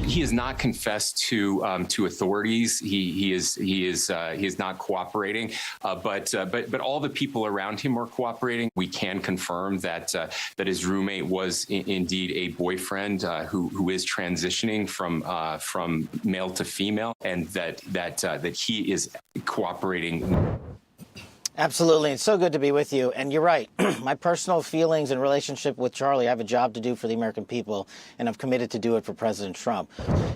He has not confessed to authorities. He is not cooperating. But all the people around him are cooperating. We can confirm that his roommate was indeed a boyfriend who is transitioning from male to female, and that he is cooperating. Absolutely. It's so good to be with you. And you're right. My personal feelings and relationship with Charlie, I have a job to do for the American people, and I'm committed to do it for President Trump.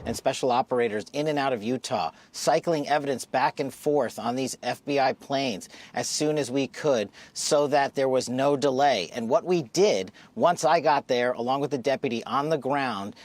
And special operators in and out of Utah, cycling evidence back and forth on these FBI planes as soon as we could so that there was no delay. And what we did once I got there, along with the deputy on the ground.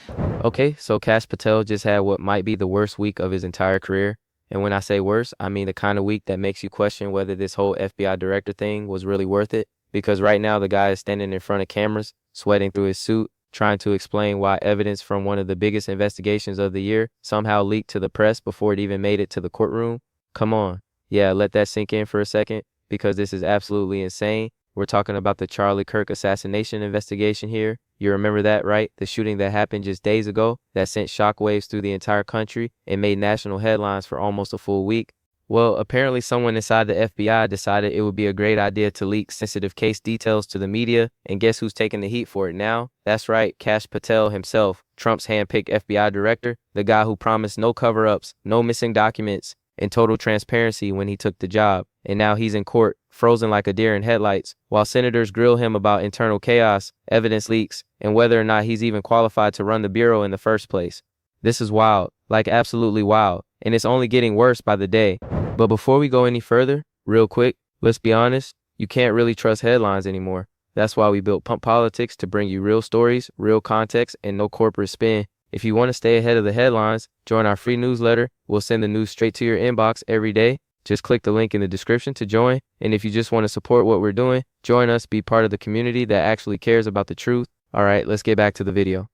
Okay, so Kash Patel just had what might be the worst week of his entire career. And when I say worse, I mean the kind of week that makes you question whether this whole FBI director thing was really worth it. Because right now the guy is standing in front of cameras, sweating through his suit, trying to explain why evidence from one of the biggest investigations of the year somehow leaked to the press before it even made it to the courtroom. Come on. Yeah, let that sink in for a second, because this is absolutely insane. We're talking about the Charlie Kirk assassination investigation here. You remember that, right? The shooting that happened just days ago that sent shockwaves through the entire country and made national headlines for almost a full week. Well, apparently someone inside the FBI decided it would be a great idea to leak sensitive case details to the media, and guess who's taking the heat for it now? That's right, Kash Patel himself, Trump's handpicked FBI director, the guy who promised no cover-ups, no missing documents, and total transparency when he took the job. And now he's in court, frozen like a deer in headlights, while senators grill him about internal chaos, evidence leaks, and whether or not he's even qualified to run the bureau in the first place. This is wild, like absolutely wild, and it's only getting worse by the day. But before we go any further, real quick, let's be honest, you can't really trust headlines anymore. That's why we built Pump Politics, to bring you real stories, real context, and no corporate spin. If you want to stay ahead of the headlines, join our free newsletter. We'll send the news straight to your inbox every day. Just click the link in the description to join. And if you just want to support what we're doing, join us, be part of the community that actually cares about the truth. All right, let's get back to the video.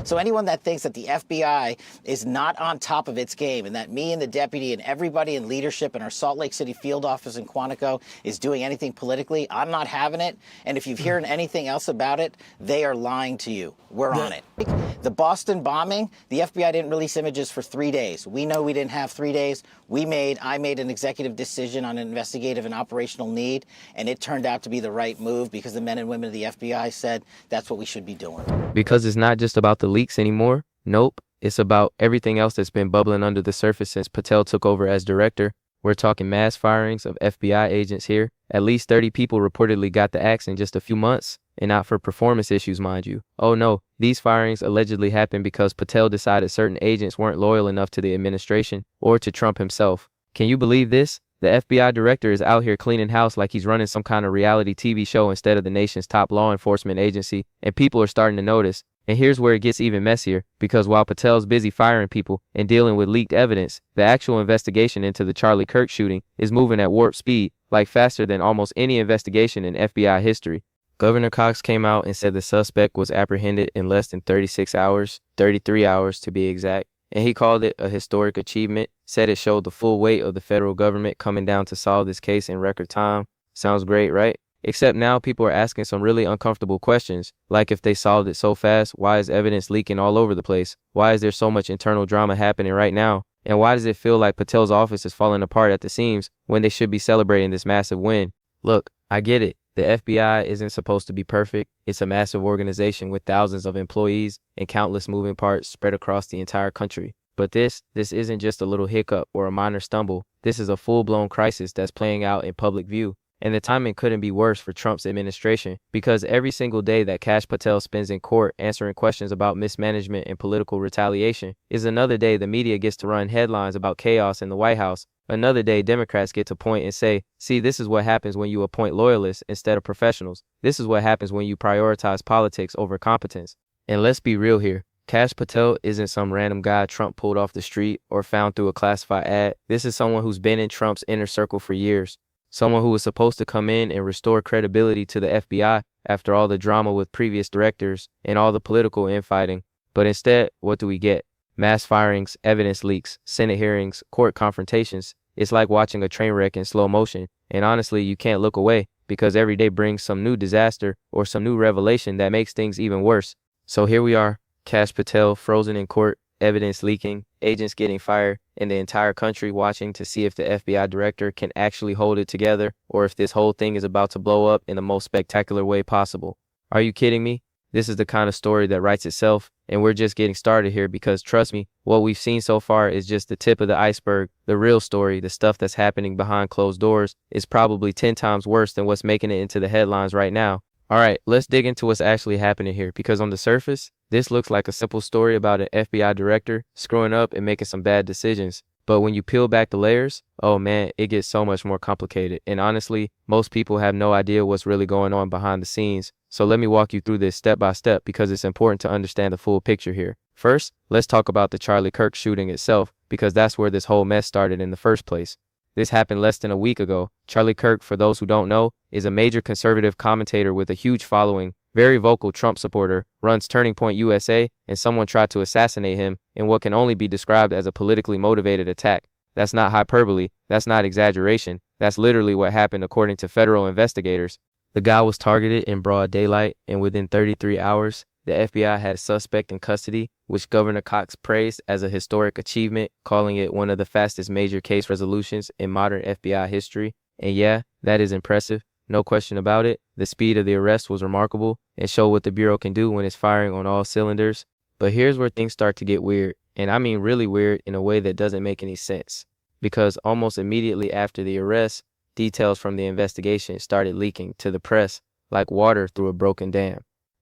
So anyone that thinks that the FBI is not on top of its game, and that me and the deputy and everybody in leadership in our Salt Lake City field office in Quantico is doing anything politically, I'm not having it. And if you've heard anything else about it, they are lying to you. We're on it. The Boston bombing, the FBI didn't release images for 3 days. We know we didn't have 3 days. I made an executive decision on an investigative and operational need, and it turned out to be the right move because the men and women of the FBI said that's what we should be doing. Because it's not just about the leaks anymore. Nope. It's about everything else that's been bubbling under the surface since Patel took over as director. We're talking mass firings of FBI agents here. At least 30 people reportedly got the axe in just a few months, and not for performance issues, mind you. Oh no, these firings allegedly happened because Patel decided certain agents weren't loyal enough to the administration or to Trump himself. Can you believe this? The FBI director is out here cleaning house like he's running some kind of reality TV show instead of the nation's top law enforcement agency, and people are starting to notice. And here's where it gets even messier, because while Patel's busy firing people and dealing with leaked evidence, the actual investigation into the Charlie Kirk shooting is moving at warp speed, like faster than almost any investigation in FBI history. Governor Cox came out and said the suspect was apprehended in less than 36 hours, 33 hours to be exact, and he called it a historic achievement, said it showed the full weight of the federal government coming down to solve this case in record time. Sounds great, right? Except now people are asking some really uncomfortable questions, like if they solved it so fast, why is evidence leaking all over the place? Why is there so much internal drama happening right now? And why does it feel like Patel's office is falling apart at the seams when they should be celebrating this massive win? Look, I get it. The FBI isn't supposed to be perfect. It's a massive organization with thousands of employees and countless moving parts spread across the entire country. But this isn't just a little hiccup or a minor stumble. This is a full-blown crisis that's playing out in public view. And the timing couldn't be worse for Trump's administration, because every single day that Kash Patel spends in court answering questions about mismanagement and political retaliation is another day the media gets to run headlines about chaos in the White House. Another day Democrats get to point and say, see, this is what happens when you appoint loyalists instead of professionals. This is what happens when you prioritize politics over competence. And let's be real here. Kash Patel isn't some random guy Trump pulled off the street or found through a classified ad. This is someone who's been in Trump's inner circle for years. Someone who was supposed to come in and restore credibility to the FBI after all the drama with previous directors and all the political infighting. But instead, what do we get? Mass firings, evidence leaks, Senate hearings, court confrontations. It's like watching a train wreck in slow motion. And honestly, you can't look away, because every day brings some new disaster or some new revelation that makes things even worse. So here we are, Kash Patel frozen in court, evidence leaking, agents getting fired, and the entire country watching to see if the FBI director can actually hold it together or if this whole thing is about to blow up in the most spectacular way possible. Are you kidding me? This is the kind of story that writes itself, and we're just getting started here because, trust me, what we've seen so far is just the tip of the iceberg. The real story, the stuff that's happening behind closed doors, is probably 10 times worse than what's making it into the headlines right now. All right, let's dig into what's actually happening here, because on the surface, this looks like a simple story about an FBI director screwing up and making some bad decisions. But when you peel back the layers, oh man, it gets so much more complicated. And honestly, most people have no idea what's really going on behind the scenes. So let me walk you through this step by step because it's important to understand the full picture here. First, let's talk about the Charlie Kirk shooting itself, because that's where this whole mess started in the first place. This happened less than a week ago. Charlie Kirk, for those who don't know, is a major conservative commentator with a huge following, very vocal Trump supporter, runs Turning Point USA, and someone tried to assassinate him in what can only be described as a politically motivated attack. That's not hyperbole, that's not exaggeration, that's literally what happened according to federal investigators. The guy was targeted in broad daylight, and within 33 hours, the FBI had a suspect in custody, which Governor Cox praised as a historic achievement, calling it one of the fastest major case resolutions in modern FBI history. And yeah, that is impressive. No question about it. The speed of the arrest was remarkable and showed what the Bureau can do when it's firing on all cylinders. But here's where things start to get weird, and I mean really weird in a way that doesn't make any sense. Because almost immediately after the arrest, details from the investigation started leaking to the press like water through a broken dam.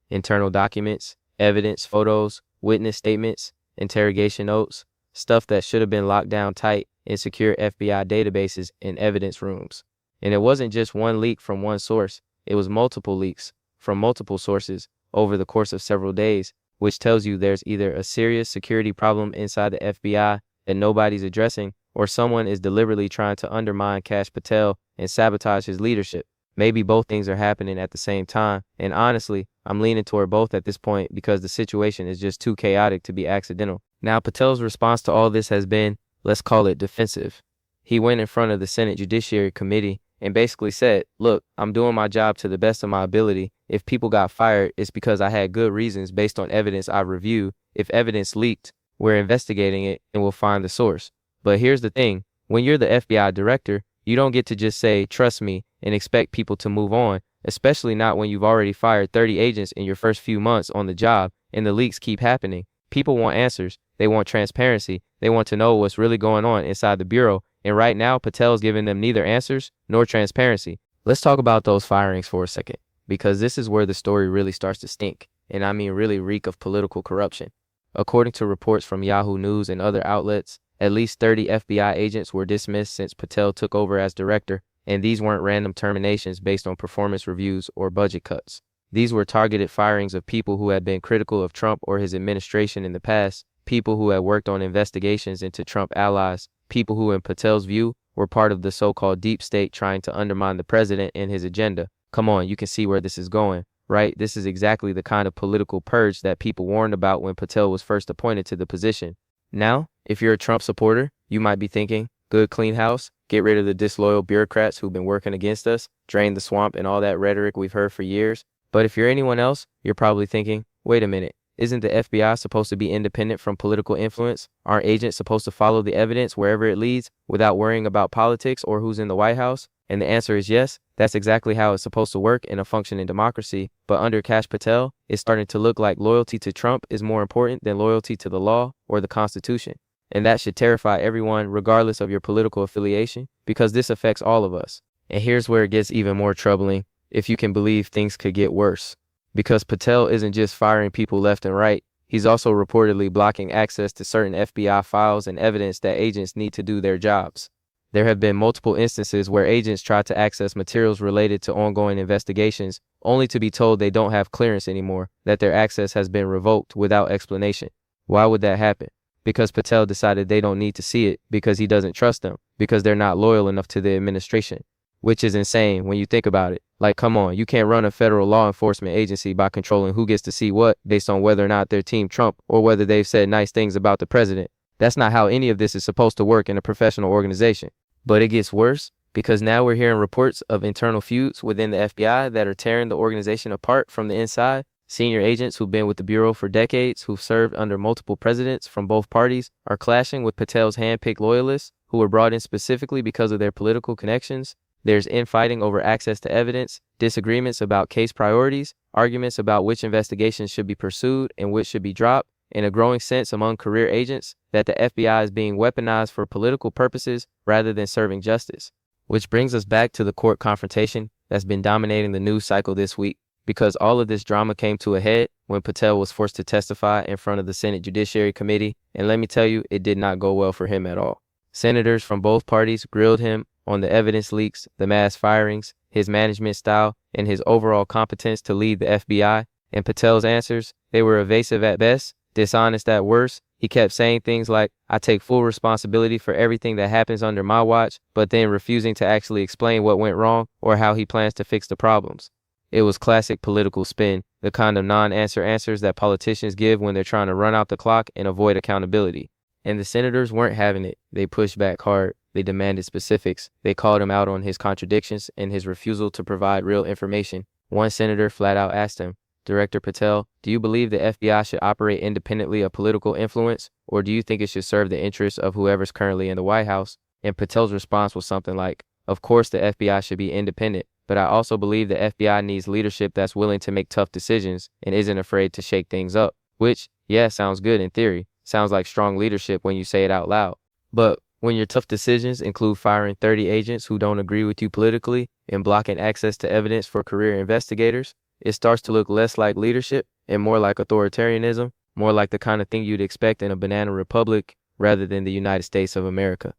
Internal documents, evidence, photos, witness statements, interrogation notes, stuff that should have been locked down tight in secure FBI databases and evidence rooms. And it wasn't just one leak from one source, it was multiple leaks from multiple sources over the course of several days, which tells you there's either a serious security problem inside the FBI that nobody's addressing, or someone is deliberately trying to undermine Kash Patel and sabotage his leadership. Maybe both things are happening at the same time, and honestly, I'm leaning toward both at this point because the situation is just too chaotic to be accidental. Now, Patel's response to all this has been, let's call it defensive. He went in front of the Senate Judiciary Committee and basically said, look, I'm doing my job to the best of my ability. If people got fired, it's because I had good reasons based on evidence I reviewed. If evidence leaked, we're investigating it and we'll find the source. But here's the thing, when you're the FBI director, you don't get to just say, trust me, and expect people to move on, especially not when you've already fired 30 agents in your first few months on the job and the leaks keep happening. People want answers. They want transparency. They want to know what's really going on inside the Bureau. And right now, Patel's giving them neither answers nor transparency. Let's talk about those firings for a second, because this is where the story really starts to stink, and I mean really reek of political corruption. According to reports from Yahoo News and other outlets, at least 30 FBI agents were dismissed since Patel took over as director, and these weren't random terminations based on performance reviews or budget cuts. These were targeted firings of people who had been critical of Trump or his administration in the past, people who had worked on investigations into Trump allies, people who, in Patel's view, were part of the so-called deep state trying to undermine the president and his agenda. Come on, you can see where this is going, right? This is exactly the kind of political purge that people warned about when Patel was first appointed to the position. Now, if you're a Trump supporter, you might be thinking, good clean house, get rid of the disloyal bureaucrats who've been working against us, drain the swamp and all that rhetoric we've heard for years. But if you're anyone else, you're probably thinking, wait a minute, isn't the FBI supposed to be independent from political influence? Aren't agents supposed to follow the evidence wherever it leads without worrying about politics or who's in the White House? And the answer is yes, that's exactly how it's supposed to work in a functioning democracy. But under Kash Patel, it's starting to look like loyalty to Trump is more important than loyalty to the law or the Constitution. And that should terrify everyone regardless of your political affiliation, because this affects all of us. And here's where it gets even more troubling, if you can believe things could get worse. Because Patel isn't just firing people left and right, he's also reportedly blocking access to certain FBI files and evidence that agents need to do their jobs. There have been multiple instances where agents tried to access materials related to ongoing investigations, only to be told they don't have clearance anymore, that their access has been revoked without explanation. Why would that happen? Because Patel decided they don't need to see it, because he doesn't trust them, because they're not loyal enough to the administration. Which is insane when you think about it. Like, come on, you can't run a federal law enforcement agency by controlling who gets to see what based on whether or not they're Team Trump or whether they've said nice things about the president. That's not how any of this is supposed to work in a professional organization. But it gets worse, because now we're hearing reports of internal feuds within the FBI that are tearing the organization apart from the inside. Senior agents who've been with the Bureau for decades, who've served under multiple presidents from both parties, are clashing with Patel's hand-picked loyalists who were brought in specifically because of their political connections. There's infighting over access to evidence, disagreements about case priorities, arguments about which investigations should be pursued and which should be dropped, and a growing sense among career agents that the FBI is being weaponized for political purposes rather than serving justice. Which brings us back to the court confrontation that's been dominating the news cycle this week, because all of this drama came to a head when Patel was forced to testify in front of the Senate Judiciary Committee, and let me tell you, it did not go well for him at all. Senators from both parties grilled him on the evidence leaks, the mass firings, his management style, and his overall competence to lead the FBI, and Patel's answers, they were evasive at best, dishonest at worst. He kept saying things like, "I take full responsibility for everything that happens under my watch," but then refusing to actually explain what went wrong or how he plans to fix the problems. It was classic political spin, the kind of non-answer answers that politicians give when they're trying to run out the clock and avoid accountability. And the senators weren't having it. They pushed back hard. They demanded specifics. They called him out on his contradictions and his refusal to provide real information. One senator flat out asked him, "Director Patel, do you believe the FBI should operate independently of political influence, or do you think it should serve the interests of whoever's currently in the White House?" And Patel's response was something like, "Of course the FBI should be independent, but I also believe the FBI needs leadership that's willing to make tough decisions and isn't afraid to shake things up." Which, yeah, sounds good in theory. Sounds like strong leadership when you say it out loud. But when your tough decisions include firing 30 agents who don't agree with you politically and blocking access to evidence for career investigators, it starts to look less like leadership and more like authoritarianism, more like the kind of thing you'd expect in a banana republic rather than the United States of America.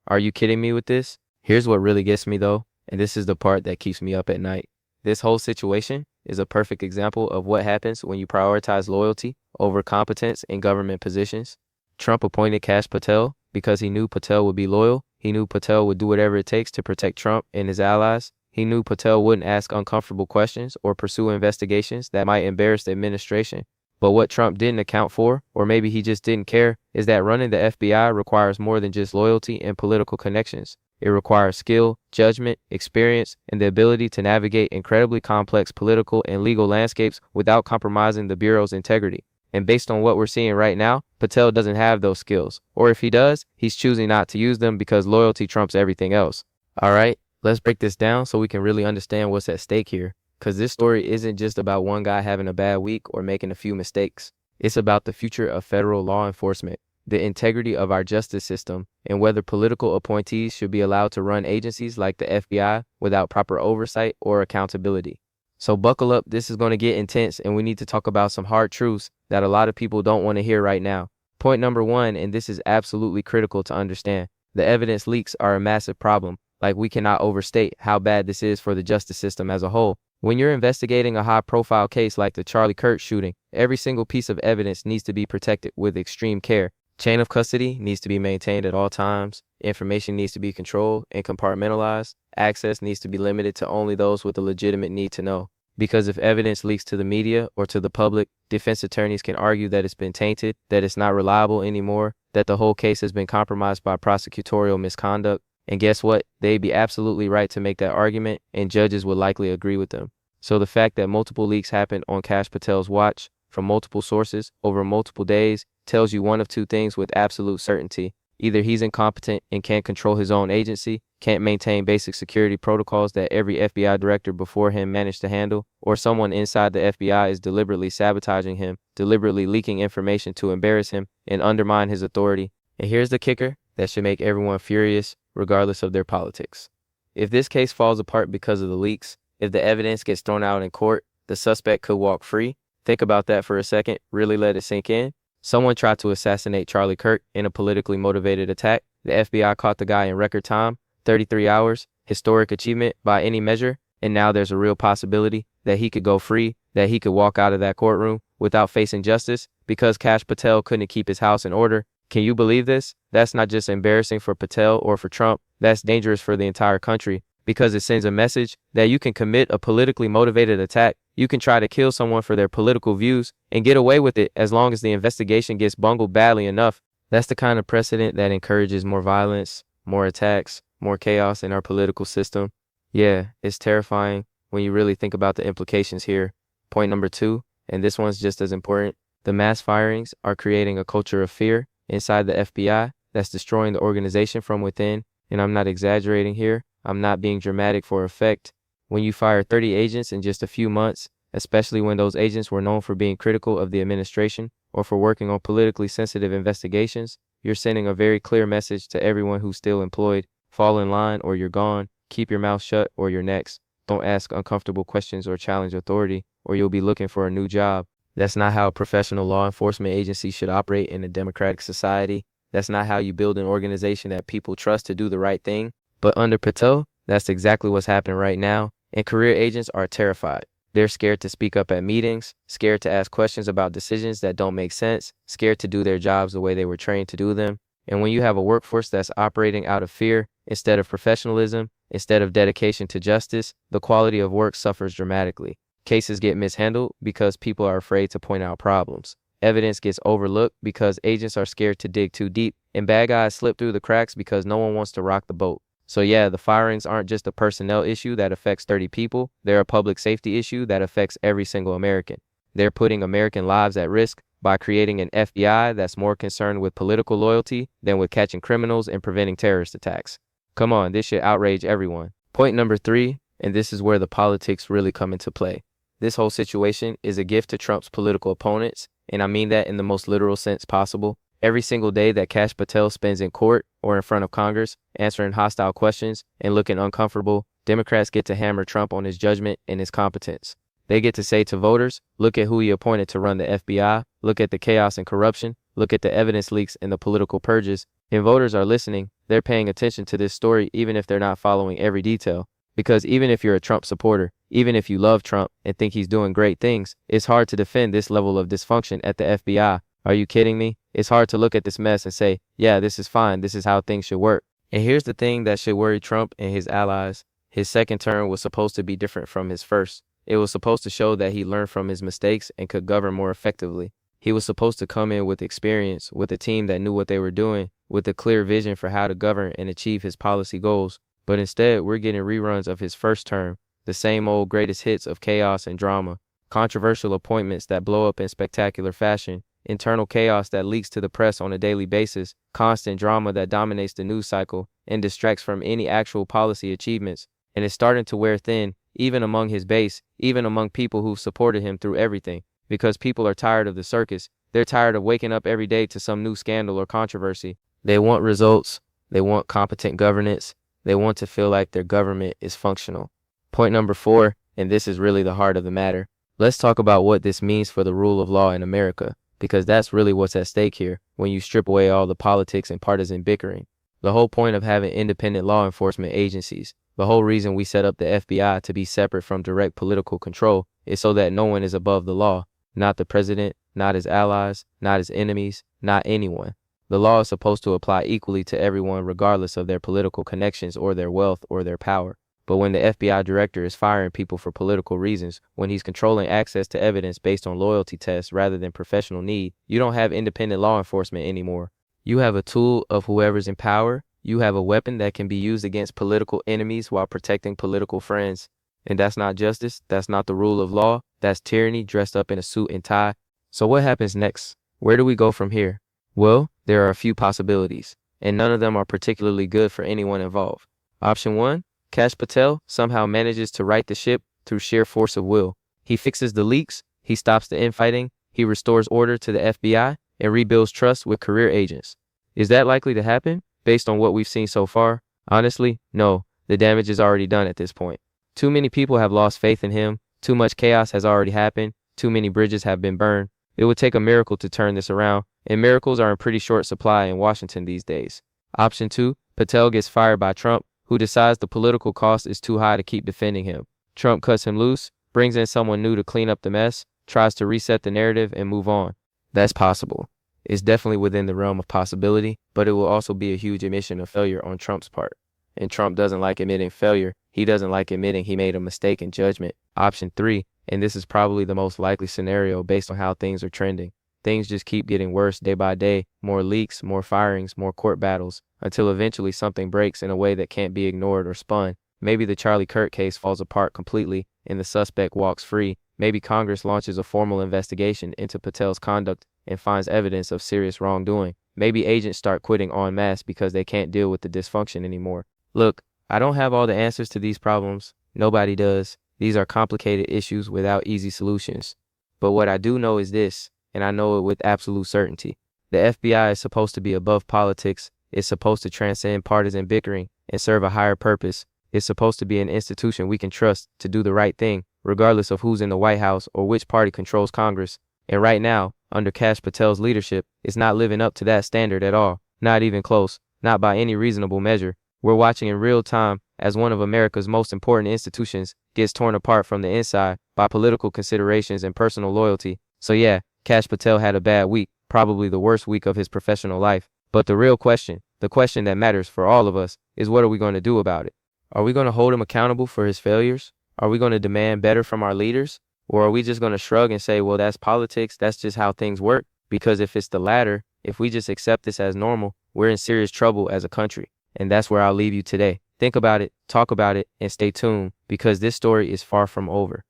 Are you kidding me with this? Here's what really gets me though, and this is the part that keeps me up at night. This whole situation is a perfect example of what happens when you prioritize loyalty over competence in government positions. Trump appointed Kash Patel because he knew Patel would be loyal. He knew Patel would do whatever it takes to protect Trump and his allies. He knew Patel wouldn't ask uncomfortable questions or pursue investigations that might embarrass the administration. But what Trump didn't account for, or maybe he just didn't care, is that running the FBI requires more than just loyalty and political connections. It requires skill, judgment, experience, and the ability to navigate incredibly complex political and legal landscapes without compromising the Bureau's integrity. And based on what we're seeing right now, Patel doesn't have those skills. Or if he does, he's choosing not to use them because loyalty trumps everything else. All right, let's break this down so we can really understand what's at stake here. Because this story isn't just about one guy having a bad week or making a few mistakes. It's about the future of federal law enforcement, the integrity of our justice system, and whether political appointees should be allowed to run agencies like the FBI without proper oversight or accountability. So buckle up, this is going to get intense, and we need to talk about some hard truths that a lot of people don't want to hear right now. Point number one, and this is absolutely critical to understand, the evidence leaks are a massive problem. Like, we cannot overstate how bad this is for the justice system as a whole. When you're investigating a high-profile case like the Charlie Kirk shooting, every single piece of evidence needs to be protected with extreme care. Chain of custody needs to be maintained at all times. Information needs to be controlled and compartmentalized. Access needs to be limited to only those with a legitimate need to know. Because if evidence leaks to the media or to the public, defense attorneys can argue that it's been tainted, that it's not reliable anymore, that the whole case has been compromised by prosecutorial misconduct. And guess what? They'd be absolutely right to make that argument, and judges would likely agree with them. So the fact that multiple leaks happened on Kash Patel's watch from multiple sources over multiple days tells you one of two things with absolute certainty. Either he's incompetent and can't control his own agency, can't maintain basic security protocols that every FBI director before him managed to handle, or someone inside the FBI is deliberately sabotaging him, deliberately leaking information to embarrass him and undermine his authority. And here's the kicker that should make everyone furious, regardless of their politics. If this case falls apart because of the leaks, if the evidence gets thrown out in court, the suspect could walk free. Think about that for a second, really let it sink in. Someone tried to assassinate Charlie Kirk in a politically motivated attack. The FBI caught the guy in record time, 33 hours, historic achievement by any measure, and now there's a real possibility that he could go free, that he could walk out of that courtroom without facing justice because Kash Patel couldn't keep his house in order. Can you believe this? That's not just embarrassing for Patel or for Trump, that's dangerous for the entire country because it sends a message that you can commit a politically motivated attack, you can try to kill someone for their political views and get away with it as long as the investigation gets bungled badly enough. That's the kind of precedent that encourages more violence, more attacks, more chaos in our political system. Yeah, it's terrifying when you really think about the implications here. Point number two, and this one's just as important. The mass firings are creating a culture of fear inside the FBI that's destroying the organization from within. And I'm not exaggerating here. I'm not being dramatic for effect. When you fire 30 agents in just a few months, especially when those agents were known for being critical of the administration or for working on politically sensitive investigations, you're sending a very clear message to everyone who's still employed. Fall in line or you're gone. Keep your mouth shut or you're next. Don't ask uncomfortable questions or challenge authority, or you'll be looking for a new job. That's not how a professional law enforcement agency should operate in a democratic society. That's not how you build an organization that people trust to do the right thing. But under Patel, that's exactly what's happening right now, and career agents are terrified. They're scared to speak up at meetings, scared to ask questions about decisions that don't make sense, scared to do their jobs the way they were trained to do them. And when you have a workforce that's operating out of fear instead of professionalism, instead of dedication to justice, the quality of work suffers dramatically. Cases get mishandled because people are afraid to point out problems. Evidence gets overlooked because agents are scared to dig too deep, and bad guys slip through the cracks because no one wants to rock the boat. So yeah, the firings aren't just a personnel issue that affects 30 people. They're a public safety issue that affects every single American. They're putting American lives at risk by creating an FBI that's more concerned with political loyalty than with catching criminals and preventing terrorist attacks. Come on, this should outrage everyone. Point number 3, and this is where the politics really come into play. This whole situation is a gift to Trump's political opponents, and I mean that in the most literal sense possible. Every single day that Kash Patel spends in court or in front of Congress, answering hostile questions and looking uncomfortable, Democrats get to hammer Trump on his judgment and his competence. They get to say to voters, look at who he appointed to run the FBI, look at the chaos and corruption, look at the evidence leaks and the political purges. And voters are listening. They're paying attention to this story even if they're not following every detail. Because even if you're a Trump supporter, even if you love Trump and think he's doing great things, it's hard to defend this level of dysfunction at the FBI. Are you kidding me? It's hard to look at this mess and say, yeah, this is fine. This is how things should work. And here's the thing that should worry Trump and his allies. His second term was supposed to be different from his first. It was supposed to show that he learned from his mistakes and could govern more effectively. He was supposed to come in with experience, with a team that knew what they were doing, with a clear vision for how to govern and achieve his policy goals. But instead, we're getting reruns of his first term, the same old greatest hits of chaos and drama, controversial appointments that blow up in spectacular fashion, internal chaos that leaks to the press on a daily basis, constant drama that dominates the news cycle and distracts from any actual policy achievements. And it's starting to wear thin, even among his base, even among people who've supported him through everything, because people are tired of the circus. They're tired of waking up every day to some new scandal or controversy. They want results. They want competent governance. They want to feel like their government is functional. Point number 4, and this is really the heart of the matter. Let's talk about what this means for the rule of law in America, because that's really what's at stake here when you strip away all the politics and partisan bickering. The whole point of having independent law enforcement agencies, the whole reason we set up the FBI to be separate from direct political control, is so that no one is above the law. Not the president, not his allies, not his enemies, not anyone. The law is supposed to apply equally to everyone regardless of their political connections or their wealth or their power. But when the FBI director is firing people for political reasons, when he's controlling access to evidence based on loyalty tests rather than professional need, you don't have independent law enforcement anymore. You have a tool of whoever's in power. You have a weapon that can be used against political enemies while protecting political friends. And that's not justice. That's not the rule of law. That's tyranny dressed up in a suit and tie. So what happens next? Where do we go from here? Well, there are a few possibilities, and none of them are particularly good for anyone involved. Option 1, Kash Patel somehow manages to right the ship through sheer force of will. He fixes the leaks, he stops the infighting, he restores order to the FBI, and rebuilds trust with career agents. Is that likely to happen, based on what we've seen so far? Honestly, no. The damage is already done at this point. Too many people have lost faith in him, too much chaos has already happened, too many bridges have been burned. It would take a miracle to turn this around, and miracles are in pretty short supply in Washington these days. Option 2, Patel gets fired by Trump, who decides the political cost is too high to keep defending him. Trump cuts him loose, brings in someone new to clean up the mess, tries to reset the narrative and move on. That's possible. It's definitely within the realm of possibility, but it will also be a huge admission of failure on Trump's part. And Trump doesn't like admitting failure. He doesn't like admitting he made a mistake in judgment. Option 3, and this is probably the most likely scenario based on how things are trending. Things just keep getting worse day by day, more leaks, more firings, more court battles, until eventually something breaks in a way that can't be ignored or spun. Maybe the Charlie Kirk case falls apart completely and the suspect walks free. Maybe Congress launches a formal investigation into Patel's conduct and finds evidence of serious wrongdoing. Maybe agents start quitting en masse because they can't deal with the dysfunction anymore. Look, I don't have all the answers to these problems. Nobody does. These are complicated issues without easy solutions. But what I do know is this, and I know it with absolute certainty. The FBI is supposed to be above politics. It's supposed to transcend partisan bickering and serve a higher purpose. It's supposed to be an institution we can trust to do the right thing, regardless of who's in the White House or which party controls Congress. And right now, under Kash Patel's leadership, it's not living up to that standard at all. Not even close. Not by any reasonable measure. We're watching in real time as one of America's most important institutions gets torn apart from the inside by political considerations and personal loyalty. So yeah, Kash Patel had a bad week, probably the worst week of his professional life. But the real question, the question that matters for all of us, is what are we going to do about it? Are we going to hold him accountable for his failures? Are we going to demand better from our leaders? Or are we just going to shrug and say, well, that's politics, that's just how things work? Because if it's the latter, if we just accept this as normal, we're in serious trouble as a country. And that's where I'll leave you today. Think about it, talk about it, and stay tuned, because this story is far from over.